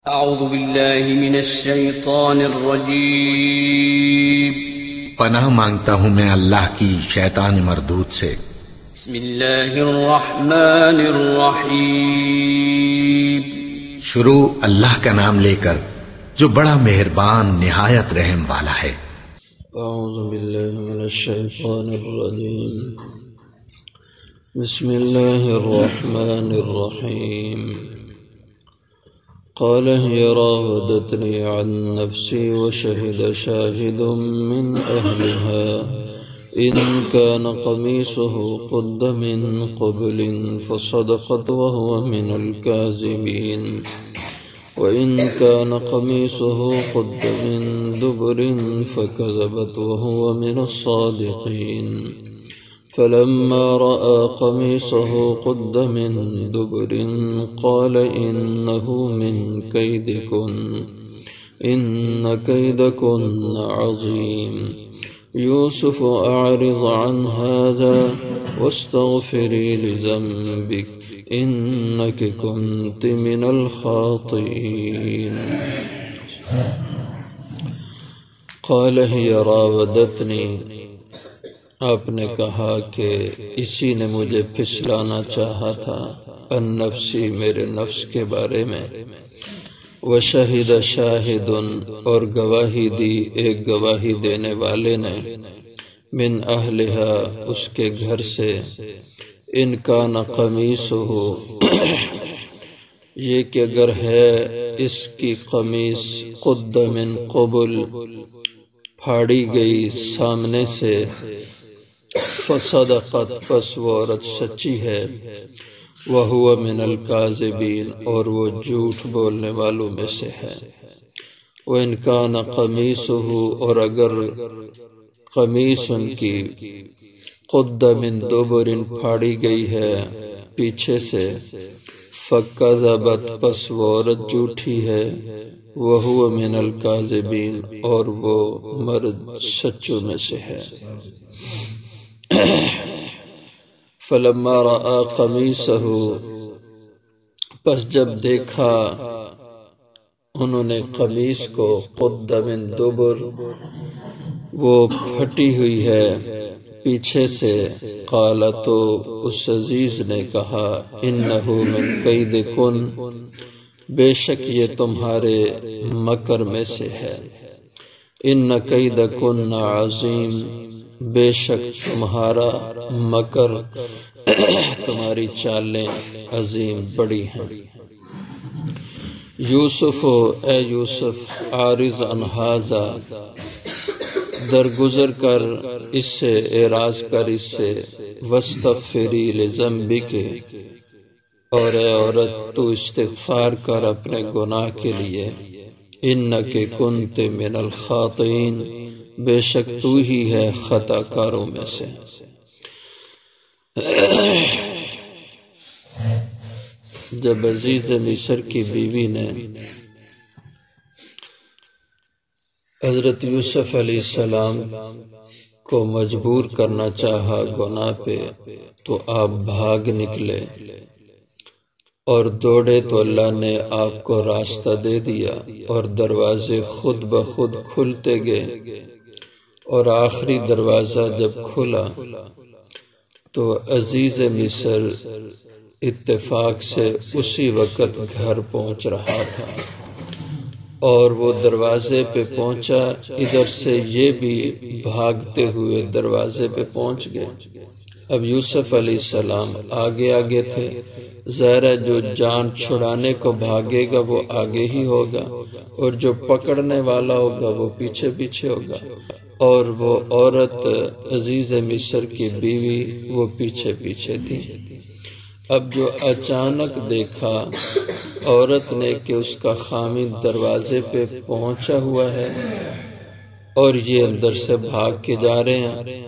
اعوذ باللہ من الشیطان الرجیم پناہ مانگتا ہوں میں اللہ کی شیطان مردود سے۔ بسم اللہ الرحمن الرحیم شروع اللہ کا نام لے کر جو بڑا مہربان نہایت رحم والا ہے۔ اعوذ باللہ من الشیطان الرجیم بسم اللہ الرحمن الرحیم قال هي راودتني عن نفسي وشهد شاهد من أهلها إن كان قميصه قد من قبل فصدقت وهو من الكاذبين وإن كان قميصه قد من دبر فكذبت وهو من الصادقين فلما رأى قميصه قد من دبر قال إنه من كيدكن إن كيدكن عظيم يوسف أعرض عن هذا واستغفري لذنبك إنك كنت من الخاطئين قال هي راودتني آپ نے کہا کہ اسی نے مجھے پھسلانا چاہا تھا ان نفسی میرے نفس کے بارے میں وشہد شاہد اور گواہی دی ایک گواہی دینے والے نے من اہلہا اس کے گھر سے ان کان قمیصہ یہ کہ اگر ہے اس کی قمیص قد من قبل پھاڑی گئی سامنے سے فصدقت پس وہ عورت سچی ہے وَهُوَ مِنَ الْكَاذِبِينَ اور وہ جھوٹ بولنے والوں میں سے ہے وَإِنْ كَانَ قَمِيصُهُ اور اگر قمیص ان کی قُدَّ مِن دُبُرٍ پھاڑی گئی ہے پیچھے سے فَكَذَبَتْ پس وہ عورت جھوٹی ہے وَهُوَ مِنَ الْكَاذِبِينَ اور وہ مرد سچوں میں سے ہے فلما رأى قمیصہ پس جب دیکھا انہوں نے قمیص کو قد من دبر وہ پھٹی ہوئی ہے پیچھے سے قال تو اس عزیز نے کہا انہ من کیدکن بے شک یہ تمہارے مکر میں سے ہے ان کیدکن عظیم بے شک تمہارا مکر تمہاری چالیں عظیم بڑی ہیں یوسف اے یوسف عارض عن ھذا درگزر کر اس سے اعراض کر اس سے واستغفری لذنبک اور اے عورت تو استغفار کر اپنے گناہ کے لیے انک کنت من الخاطئین بے شک تو ہی ہے خطا کاروں میں سے جب عزیز مصر کی بیوی نے حضرت یوسف علیہ السلام کو مجبور کرنا چاہا گناہ پہ تو آپ بھاگ نکلے اور دوڑے تو اللہ نے آپ کو راستہ دے دیا اور دروازے خود بخود کھلتے گئے اور آخری دروازہ جب کھلا تو عزیز مصر اتفاق سے اسی وقت گھر پہنچ رہا تھا اور وہ دروازے پہ پہنچا ادھر سے یہ بھی بھاگتے ہوئے دروازے پہ پہنچ گئے اب یوسف علیہ السلام آگے آگے تھے ظاہر ہے جو جان چھڑانے کو بھاگے گا وہ آگے ہی ہوگا اور جو پکڑنے والا ہوگا وہ پیچھے پیچھے ہوگا اور وہ عورت عزیز مصر کی بیوی وہ پیچھے پیچھے تھی اب جو اچانک دیکھا عورت نے کہ اس کا خامد دروازے پہ پہنچا ہوا ہے اور یہ اندر سے بھاگ کے جا رہے ہیں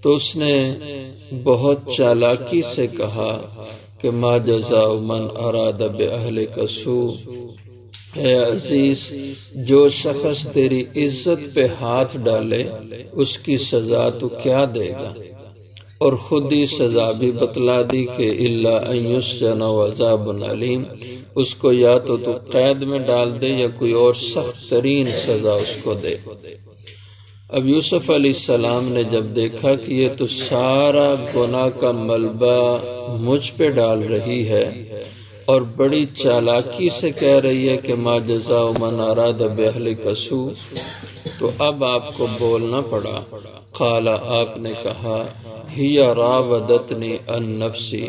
تو اس نے بہت چالاکی سے کہا کہ ما جزاء من اراد باہلک سوء اے عزیز جو شخص تیری عزت پہ ہاتھ ڈالے اس کی سزا تو کیا دے گا اور خود ہی سزا بھی بتلا دی کہ الا ان یسجن وعذاب علیم اس کو یا تو قید میں ڈال دے یا کوئی اور سخت ترین سزا اس کو دے۔ اب یوسف علیہ السلام نے جب دیکھا کہ یہ تو سارا گناہ کا ملبہ مجھ پہ ڈال رہی ہے اور بڑی چالاکی سے کہہ رہی ہے کہ ما جزاء من اراد باہلک سوء، تو اب آپ کو بولنا پڑا۔ قال، آپ نے کہا، ہی راودتنی عن نفسی،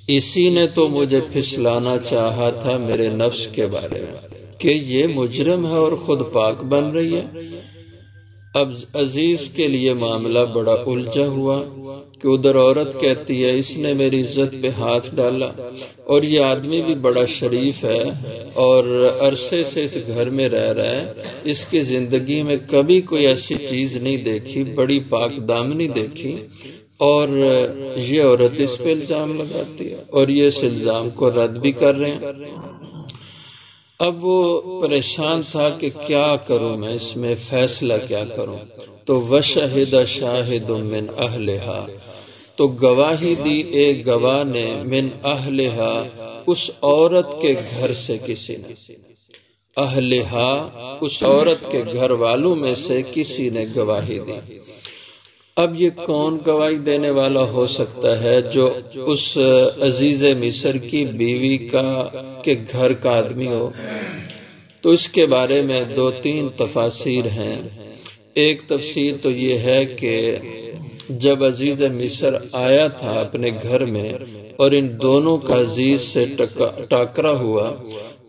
اسی نے تو مجھے پھسلانا چاہا تھا میرے نفس کے بارے میں کہ یہ مجرم ہے اور خود پاک بن رہی ہے۔ اب عزیز کے لیے معاملہ بڑا الجھا ہوا کہ ادھر عورت کہتی ہے اس نے میری عزت پہ ہاتھ ڈالا، اور یہ آدمی بھی بڑا شریف ہے اور عرصے سے اس گھر میں رہ رہا ہے، اس کی زندگی میں کبھی کوئی ایسی چیز نہیں دیکھی، بڑی پاک دامنی دیکھی، اور یہ عورت اس پہ الزام لگاتی ہے اور یہ اس الزام کو رد بھی کر رہے ہیں۔ اب وہ پریشان تھا کہ کیا کروں میں، اس میں فیصلہ کیا کروں؟ تو وشہد شاہد من اہلہا، تو گواہی دی ایک گواہ نے، من اہلہا، اس عورت کے گھر سے کسی نے، اہلہا، اس عورت کے گھر والوں میں سے کسی نے گواہی دی۔ اب یہ کون گواہی دینے والا ہو سکتا ہے؟ جو اس عزیز مصر کی بیوی کے گھر کا آدمی ہو۔ تو اس کے بارے میں 2-3 تفاسیر ہیں۔ ایک تفسیر تو یہ ہے کہ جب عزیز مصر آیا تھا اپنے گھر میں اور ان دونوں کا عزیز سے ٹاکرا ہوا،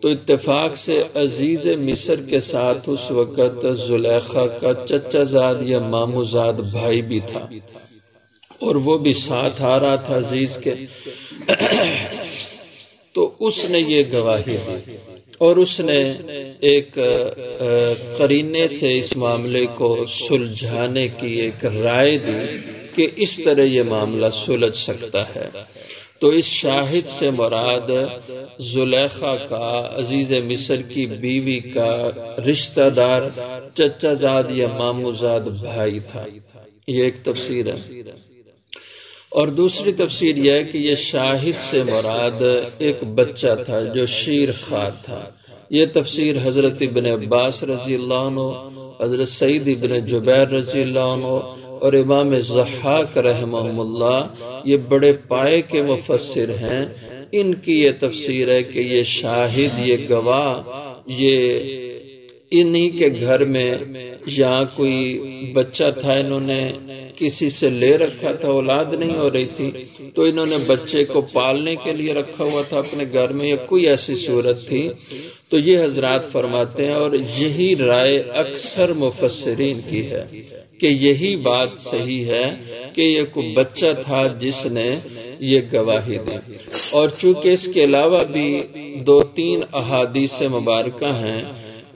تو اتفاق سے عزیز مصر کے ساتھ اس وقت زلیخا کا چچا زاد یا مامو زاد بھائی بھی تھا، اور وہ بھی ساتھ آ رہا تھا عزیز کے۔ تو اس نے یہ گواہی دی اور اس نے ایک قرینے سے اس معاملے کو سلجھانے کی ایک رائے دی کہ اس طرح یہ معاملہ سلجھ سکتا ہے۔ تو اس شاہد سے مراد زلیخا کا عزیز مصر کی بیوی کا رشتہ دار چچا زاد یا مامو زاد بھائی تھا۔ یہ ایک تفسیر ہے۔ اور دوسری تفسیر یہ ہے کہ یہ شاہد سے مراد ایک بچہ تھا جو شیر خوار تھا۔ یہ تفسیر حضرت ابن عباس رضی اللہ عنہ، حضرت سعید ابن جبیر رضی اللہ عنہ اور امام ضحاک رحمہ اللہ، یہ بڑے پائے کے مفسر ہیں، ان کی یہ تفسیر ہے کہ یہ شاہد، یہ گواہ، یہ انہی کے گھر میں یہاں کوئی بچہ تھا، انہوں نے کسی سے لے رکھا تھا، اولاد نہیں ہو رہی تھی، تو انہوں نے بچے کو پالنے کے لیے رکھا ہوا تھا اپنے گھر میں، یا کوئی ایسی صورت تھی۔ تو یہ حضرات فرماتے ہیں، اور یہی رائے اکثر مفسرین کی ہے کہ یہی بات صحیح ہے کہ یہ کوئی بچہ تھا جس نے یہ گواہی دی۔ اور چونکہ اس کے علاوہ بھی 2-3 احادیث مبارکہ ہیں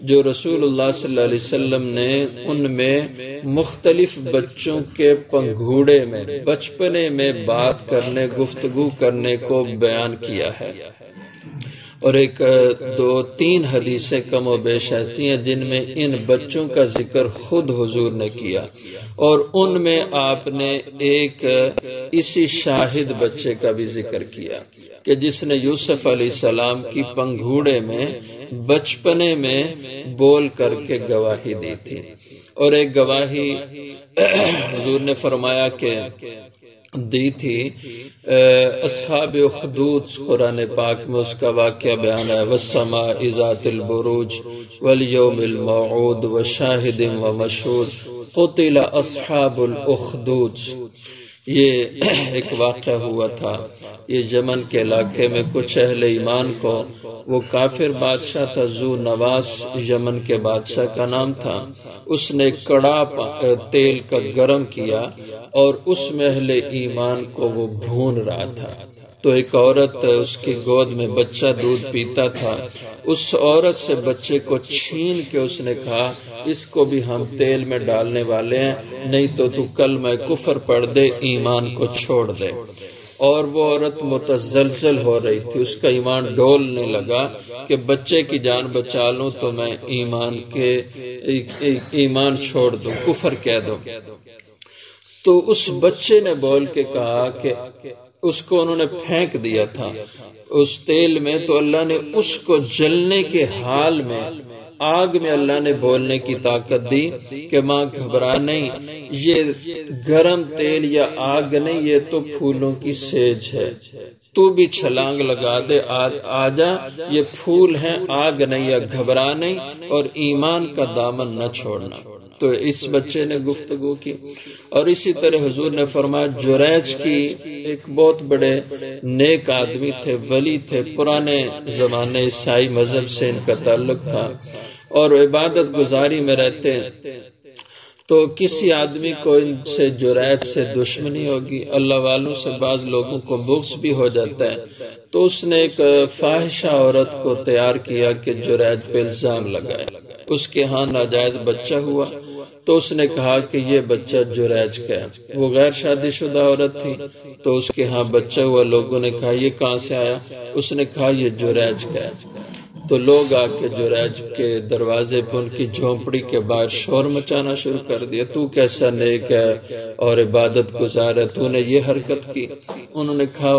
جو رسول اللہ صلی اللہ علیہ وسلم نے ان میں مختلف بچوں کے پنگھوڑے میں، بچپنے میں بات کرنے، گفتگو کرنے کو بیان کیا ہے، اور ایک 2-3 حدیثیں کم و بیش ایسی ہیں جن میں ان بچوں کا ذکر خود حضور نے کیا، اور ان میں آپ نے ایک اسی شاہد بچے کا بھی ذکر کیا کہ جس نے یوسف علیہ السلام کی پنگھوڑے میں بچپنے میں بول کر کے گواہی دی تھی۔ اور ایک گواہی حضور نے فرمایا کہ دی تھی اصحاب اخدود، قرآن پاک میں اس کا واقعہ بیان ہے، والسماء ذات البروج والیوم الموعود وشاہد ومشہود قتل اصحاب الاخدود۔ یہ ایک واقعہ ہوا تھا، یہ یمن کے علاقے میں کچھ اہل ایمان کو، وہ کافر بادشاہ تھا، ذو نواس یمن کے بادشاہ کا نام تھا، اس نے کڑا تیل کا گرم کیا اور اس میں اہل ایمان کو وہ بھون رہا تھا۔ تو ایک عورت اس کی گود میں بچہ دودھ پیتا تھا، اس عورت سے بچے کو چھین کے اس نے کہا اس کو بھی ہم تیل میں ڈالنے والے ہیں، نہیں تو تو کلمہ کفر پڑھ دے، ایمان کو چھوڑ دے۔ اور وہ عورت متزلزل ہو رہی تھی، اس کا ایمان ڈولنے لگا کہ بچے کی جان بچا لوں تو میں ایمان چھوڑ دوں، کفر کہہ دوں۔ تو اس بچے نے بول کے کہا کہ اس کو انہوں نے پھینک دیا تھا اس تیل میں، تو اللہ نے اس کو جلنے کے حال میں، آگ میں اللہ نے بولنے کی طاقت دی کہ ماں گھبرا نہیں، یہ گرم تیل یا آگ نہیں، یہ تو پھولوں کی سیج ہے، تو بھی چھلانگ لگا دے، آ جا، یہ پھول ہیں، آگ نہیں، یا گھبرا نہیں، اور ایمان کا دامن نہ چھوڑنا۔ تو اس بچے نے گفتگو کی۔ اور اسی طرح حضور نے فرمایا، جریج کی ایک بہت بڑے نیک آدمی تھے، ولی تھے، پرانے زمانے عیسائی مذہب سے ان کا تعلق تھا اور عبادت گزاری میں رہتے، تو کسی آدمی کو ان سے جریج سے دشمنی ہوگی، اللہ والوں سے بعض لوگوں کو بغض بھی ہو جاتا ہے، تو اس نے ایک فاحشہ عورت کو تیار کیا کہ جریج پہ الزام لگائے۔ اس کے ہاں ناجائز بچہ ہوا، تو اس نے کہا کہ یہ بچہ جریج کا ہے۔ وہ غیر شادی شدہ عورت تھی، تو اس کے ہاں بچہ ہوا، لوگوں نے کہا یہ کہاں سے آیا؟ اس نے کہا یہ جریج کا ہے۔ تو لوگ آ کے جریج کے دروازے پہ ان کی جھونپڑی کے باہر شور مچانا شروع کر دیا، تو کیسا نیک ہے اور عبادت گزار ہے، تو نے یہ حرکت کی۔ انہوں نے کہا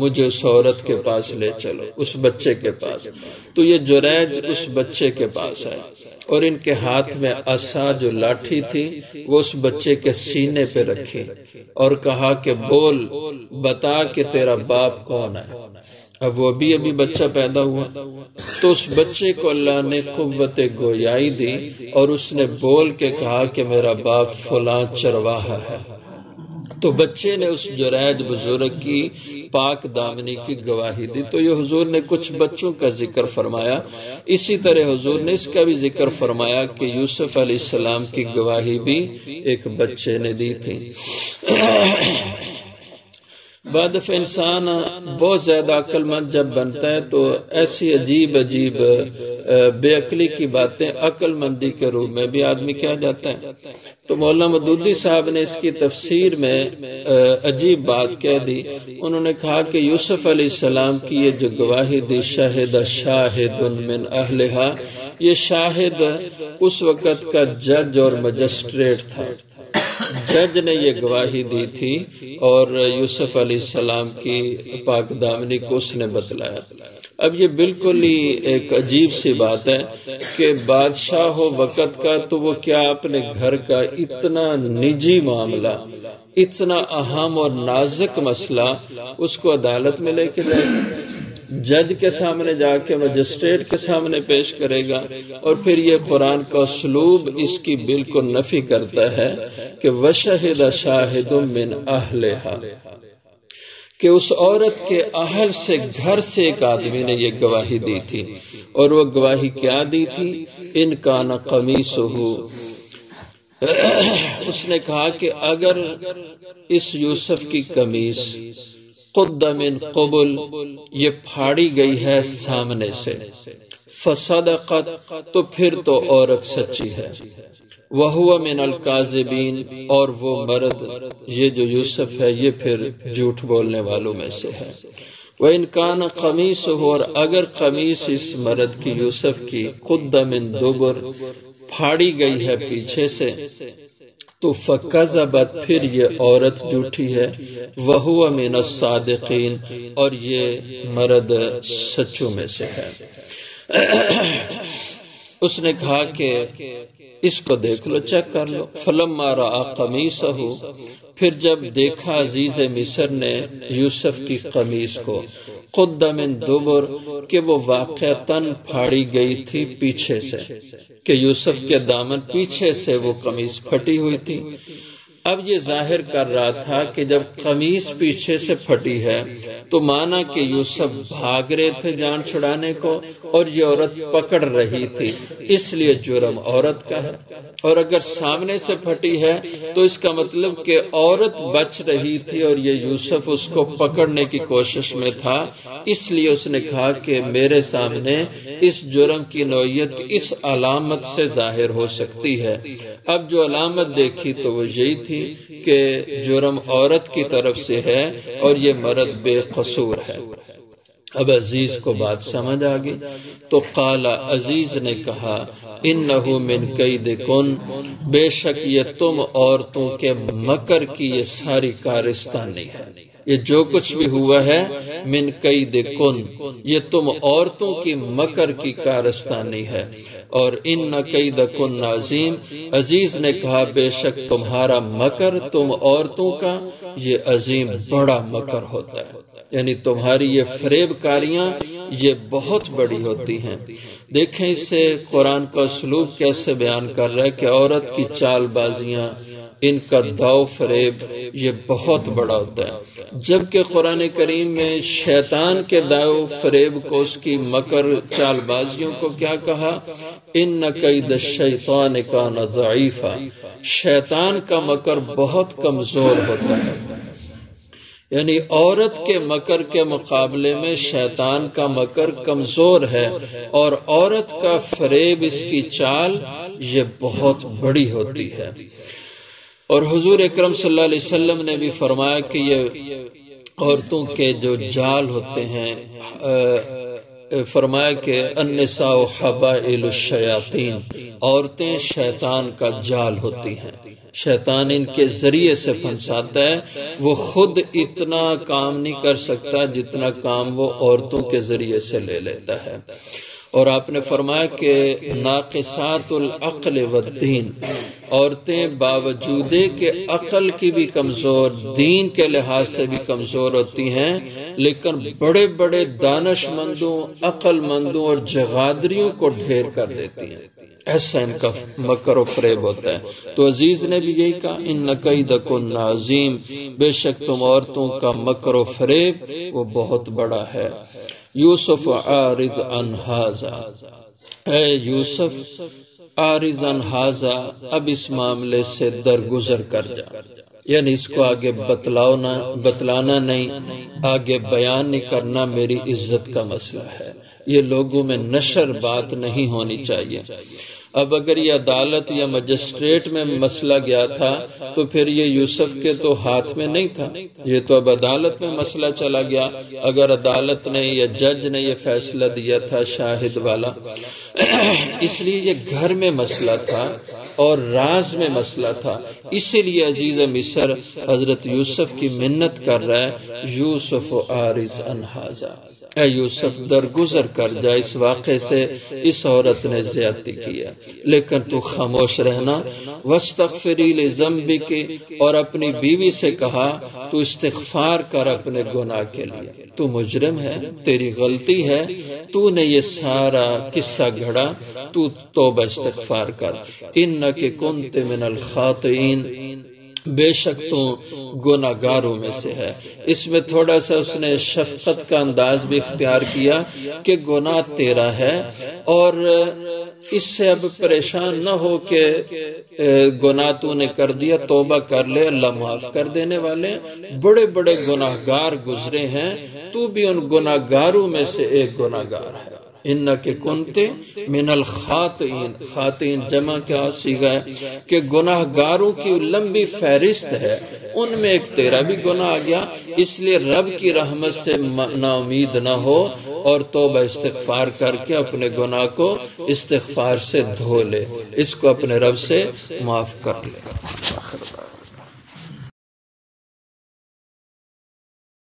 مجھے اس عورت کے پاس لے چلو، اس بچے کے پاس۔ تو یہ جریج اس بچے کے پاس آئے اور ان کے ہاتھ میں عصا جو لاٹھی تھی وہ اس بچے کے سینے پہ رکھی اور کہا کہ بول، بتا کہ تیرا باپ کون ہے۔ اب وہ ابھی بچہ پیدا ہوا، تو اس بچے کو اللہ نے قوت گویائی دی اور اس نے بول کے کہا کہ میرا باپ فلاں چرواہا ہے۔ تو بچے نے اس جریج بزرگ کی پاک دامنی کی گواہی دی۔ تو یہ حضور نے کچھ بچوں کا ذکر فرمایا، اسی طرح حضور نے اس کا بھی ذکر فرمایا کہ یوسف علیہ السلام کی گواہی بھی ایک بچے نے دی تھی۔ بعد انسان بہت زیادہ عقل مند جب بنتا ہے تو ایسی عجیب بے عقلی کی باتیں عقل مندی کے روپ میں بھی آدمی کہہ جاتا ہے۔ تو مولانا مودودی صاحب نے اس کی تفسیر میں عجیب بات کہہ دی۔ انہوں نے کہا کہ یوسف علیہ السلام کی یہ جو گواہی دی، شاہد شاہد من اہلہا، یہ شاہد اس وقت کا جج اور مجسٹریٹ تھا، جج نے یہ گواہی دی تھی اور یوسف علیہ السلام کی پاک دامنی کو اس نے بتلایا۔ اب یہ بالکل ہی ایک عجیب سی بات ہے کہ بادشاہ ہو وقت کا تو وہ کیا اپنے گھر کا اتنا نجی معاملہ، اتنا اہم اور نازک مسئلہ اس کو عدالت میں لے کے جائے گا، جج کے سامنے جا کے مجسٹریٹ کے سامنے پیش کرے گا۔ اور پھر یہ قرآن کا اسلوب اس کی بالکل نفی کرتا ہے کہ وَشَهِدَ شَاهِدٌ مِّنْ أَهْلِهَا، کہ اس عورت کے اہل سے، گھر سے ایک آدمی نے یہ گواہی دی تھی، اور وہ گواہی کیا دی تھی؟ إِنْ كَانَ قَمِيصُهُ، اس نے کہا کہ اگر اس یوسف کی قمیص قد من قبل، یہ پھاڑی گئی ہے سامنے سے، فصدقت، تو پھر تو عورت سچی ہے، وَهُوَ مِنَ الْكَاذِبِينَ، اور وہ مرد، یہ جو یوسف ہے، یہ پھر جھوٹ بولنے والوں میں سے ہے۔ وَإِنْ كَانَ قَمِيصُهُ، اور اگر قمیص اس مرد کی، یوسف کی، قد من دبر، پھاڑی گئی ہے پیچھے سے، تو فَكَذَبَتْ، پھر یہ عورت جھوٹی ہے، وَهُوَ مِنَ الصَّادِقِينَ، اور یہ مرد سچوں میں سے ہے۔ اس نے کہا کہ اس کو دیکھ لو، چیک کر لو۔ فَلَمَّا رَأَى قَمِيصَهُ، پھر جب دیکھا عزیز مصر نے یوسف کی قمیص کو، قد من دبر، کہ وہ واقعتاً پھاڑی گئی تھی پیچھے سے، کہ یوسف کے دامن پیچھے سے وہ قمیص پھٹی ہوئی تھی۔ اب یہ ظاہر کر رہا تھا کہ جب قمیص پیچھے سے پھٹی ہے تو مانا کہ یوسف بھاگ رہے تھے جان چھڑانے کو اور یہ عورت پکڑ رہی تھی، اس لیے جرم عورت کا ہے۔ اور اگر سامنے سے پھٹی ہے تو اس کا مطلب کہ عورت بچ رہی تھی اور یہ یوسف اس کو پکڑنے کی کوشش میں تھا، اس لیے اس نے کہا کہ میرے سامنے اس جرم کی نوعیت اس علامت سے ظاہر ہو سکتی ہے۔ اب جو علامت دیکھی تو وہ یہی تھی کہ جرم عورت کی طرف سے ہے اور یہ مرد بے قصور ہے۔ اب عزیز کو بات سمجھ آ گئی تو قال، عزیز نے کہا، انہ من کیدکن، بے شک یہ تم عورتوں کے مکر کی یہ ساری کارستانی ہے۔ یہ جو کچھ بھی ہوا ہے من قید کن، یہ تم عورتوں کی مکر کی کارستانی ہے. اور ان قید کن عظیم، عزیز نے کہا بے شک تمہارا مکر، تم عورتوں کا یہ عظیم بڑا مکر ہوتا ہے. یعنی تمہاری یہ فریب کاریاں یہ بہت بڑی ہوتی ہیں. دیکھیں اس سے قرآن کا اسلوب کیسے بیان کر رہا ہے کہ عورت کی چال بازیاں، ان کا داؤ فریب یہ بہت بڑا ہوتا ہے. جبکہ قرآن کریم میں شیطان کے داؤ فریب کو، اس کی مکر چال بازیوں کو کیا کہا؟ ان کید الشیطان کان ضعیفا، شیطان کا مکر بہت کمزور ہوتا ہے. یعنی عورت کے مکر کے مقابلے میں شیطان کا مکر کمزور ہے، اور عورت کا فریب، اس کی چال یہ بہت بڑی ہوتی ہے. اور حضور اکرم صلی اللہ علیہ وسلم نے بھی فرمایا کہ یہ عورتوں کے جو جال ہوتے ہیں، فرمایا کہ النساء حبائل الشیاطین، عورتیں شیطان کا جال ہوتی ہیں. شیطان ان کے ذریعے سے پھنساتا ہے. وہ خود اتنا کام نہیں کر سکتا جتنا کام وہ عورتوں کے ذریعے سے لے لیتا ہے. اور آپ نے فرمایا کہ ناقصات العقل والدین، عورتیں باوجود کہ عقل کی بھی کمزور، دین کے لحاظ سے بھی کمزور ہوتی ہیں، لیکن بڑے بڑے دانش مندوں، عقل مندوں اور جغادریوں کو ڈھیر کر دیتی ہیں. ایسا ان کا مکر و فریب ہوتا ہے. تو عزیز نے بھی یہی کہا ان کیدکن عظیم، بے شک تم عورتوں کا مکر و فریب وہ بہت بڑا ہے. یوسف عارض عن ھذا، اے یوسف عارض عن ھذا، اب اس معاملے سے درگزر کر جا. یعنی اس کو آگے بتلانا نہیں، آگے بیان نہیں کرنا، میری عزت کا مسئلہ ہے. یہ لوگوں میں نشر بات نہیں ہونی چاہیے. اب اگر یہ عدالت یا مجسٹریٹ میں مسئلہ گیا تھا تو پھر یہ یوسف کے تو ہاتھ میں نہیں تھا، یہ تو اب عدالت میں مسئلہ چلا گیا. اگر عدالت نے یا جج نے یہ فیصلہ دیا تھا شاہد والا، اس لیے یہ گھر میں مسئلہ تھا اور راز میں مسئلہ تھا. اسی لیے عزیز مصر حضرت یوسف کی منت کر رہا ہے یوسف عارض عن ھذا، اے یوسف درگزر کر جا اس واقعے سے، اس عورت نے زیادتی کیا، لیکن تو خاموش رہنا. واستغفری لذنبک، اور اپنی بیوی سے کہا تو استغفار کر اپنے گناہ کے لیے، تو مجرم ہے، تیری غلطی ہے، تو نے یہ سارا قصہ گھڑا، تو توبہ استغفار کر. انک کنت من الخاطئین، بے شک تو گناہگاروں میں سے ہے. اس میں تھوڑا سا اس نے شفقت کا انداز بھی اختیار کیا کہ گناہ تیرا ہے، اور اس سے اب پریشان نہ ہو کہ گناہ تو نے کر دیا، توبہ کر لے، اللہ معاف کر دینے والے. بڑے بڑے گناہگار گزرے ہیں، تو بھی ان گناہگاروں میں سے ایک گناہگار ہے. انک کنت من الخاطئین، خاطئین جمع کیا صیغہ ہے کہ گناہگاروں کی لمبی فہرست ہے، ان میں ایک تیرا بھی گناہ آ گیا. اس لیے رب کی رحمت سے نا امید نہ ہو، اور توبہ استغفار کر کے اپنے گناہ کو استغفار سے دھو لے، اس کو اپنے رب سے معاف کر لے.